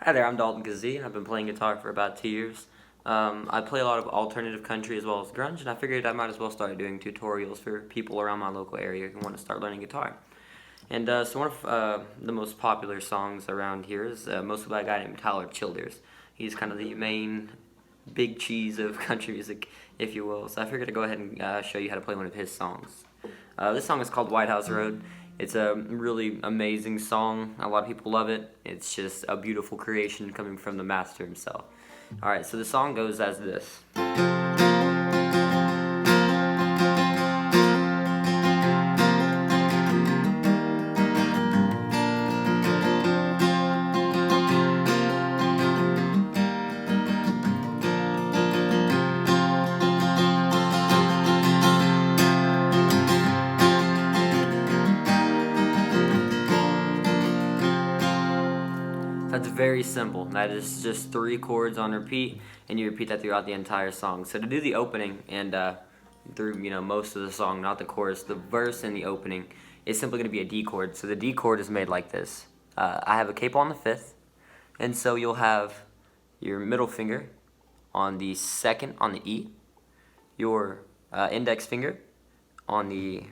Hi there, I'm Dalton Kazee, and I've been playing guitar for about 2 years. I play a lot of alternative country as well as grunge, and I figured I might as well start doing tutorials for people around my local area who want to start learning guitar. And so one of the most popular songs around here is mostly by a guy named Tyler Childers. He's kind of the main big cheese of country music, if you will. So I figured to go ahead and show you how to play one of his songs. This song is called Whitehouse Road. It's a really amazing song. A lot of people love it. It's just a beautiful creation coming from the master himself. Alright, so the song goes as this. That's very simple. That is just 3 chords on repeat, and you repeat that throughout the entire song. So to do the opening and through most of the song, not the chorus, the verse and the opening is simply going to be a D chord. So the D chord is made like this. I have a capo on the 5th, and so you'll have your middle finger on the 2nd on the E, your index finger on the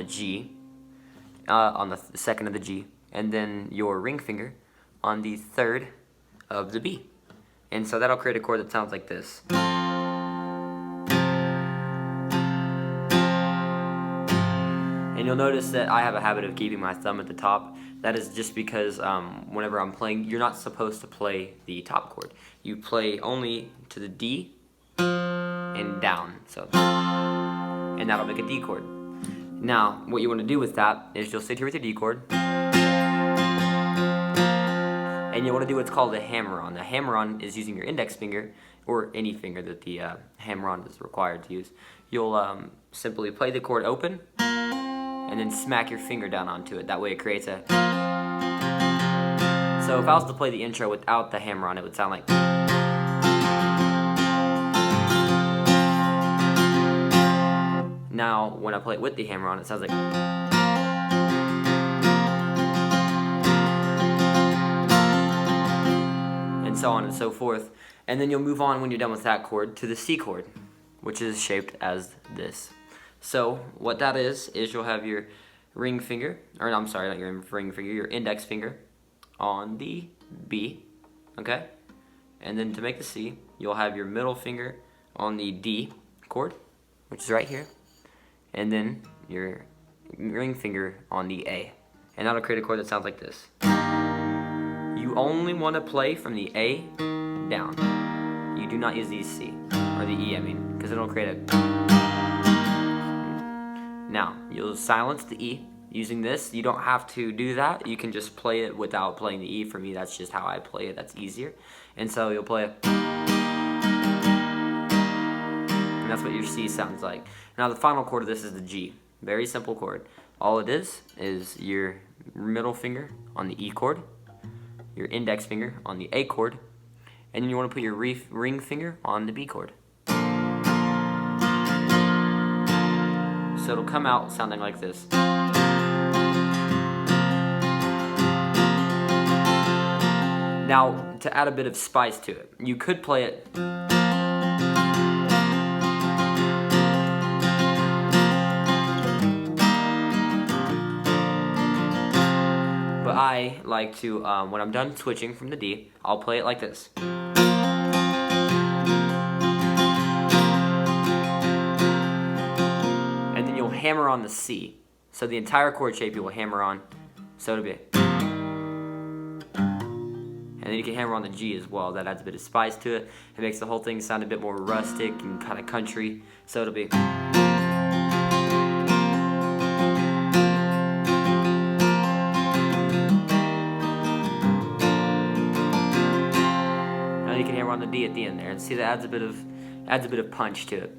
G, on the 2nd of the G, and then your ring finger on the 3rd of the B. And so that'll create a chord that sounds like this. And you'll notice that I have a habit of keeping my thumb at the top. That is just because whenever I'm playing, you're not supposed to play the top chord. You play only to the D and down. And that'll make a D chord. Now, what you want to do with that is you'll sit here with your D chord, and you want to do what's called a hammer-on. The hammer-on is using your index finger, or any finger that the hammer-on is required to use. You'll simply play the chord open, and then smack your finger down onto it. That way it creates a... So if I was to play the intro without the hammer-on, it would sound like... Now, when I play it with the hammer-on, it sounds like... and so on and so forth. And then you'll move on when you're done with that chord to the C chord, which is shaped as this. So what that is you'll have your ring finger, or I'm sorry, not your ring finger, your index finger on the B, okay? And then to make the C, you'll have your middle finger on the D chord, which is right here, and then your ring finger on the A. And that'll create a chord that sounds like this. You only want to play from the A down. You do not use the C, or the E, I mean, because it'll create a... Now, you'll silence the E using this. You don't have to do that. You can just play it without playing the E. For me, that's just how I play it. That's easier. And so you'll play it. And that's what your C sounds like. Now, the final chord of this is the G. Very simple chord. All it is your middle finger on the E chord, your index finger on the A chord, and then you want to put your ring finger on the B chord. So it'll come out sounding like this. Now, to add a bit of spice to it, you could play it but I like to, when I'm done switching from the D, I'll play it like this. And then you'll hammer on the C. So the entire chord shape you will hammer on. So it'll be... And then you can hammer on the G as well. That adds a bit of spice to it. It makes the whole thing sound a bit more rustic and kind of country. So it'll be... You can hammer on the D at the end there, and see that adds a bit of punch to it.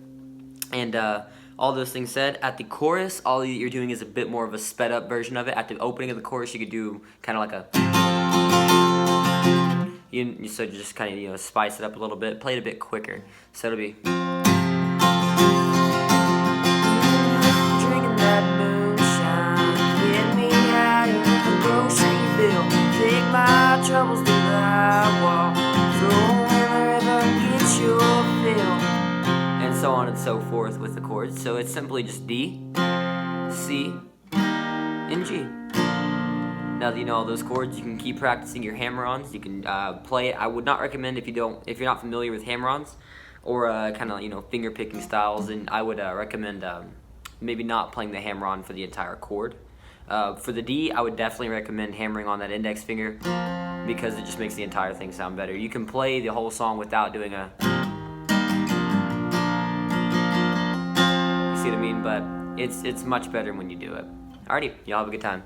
And all those things said, at the chorus, all you're doing is a bit more of a sped up version of it. At the opening of the chorus, you could do kind of like a... so you just kind of spice it up a little bit, play it a bit quicker. So it'll be... Drinking that moonshine, get me high in the grocery bill, take my troubles through that wall. Throw in the river, get your fill. And so on and so forth with the chords. So it's simply just D, C, and G. Now that you know all those chords, you can keep practicing your hammer-ons. You can play it. I would not recommend if you're not familiar with hammer-ons or kind of finger picking styles. And I would recommend maybe not playing the hammer-on for the entire chord. For the D, I would definitely recommend hammering on that index finger because it just makes the entire thing sound better. You can play the whole song without doing a. You see what I mean? But it's much better when you do it. Alrighty, y'all have a good time.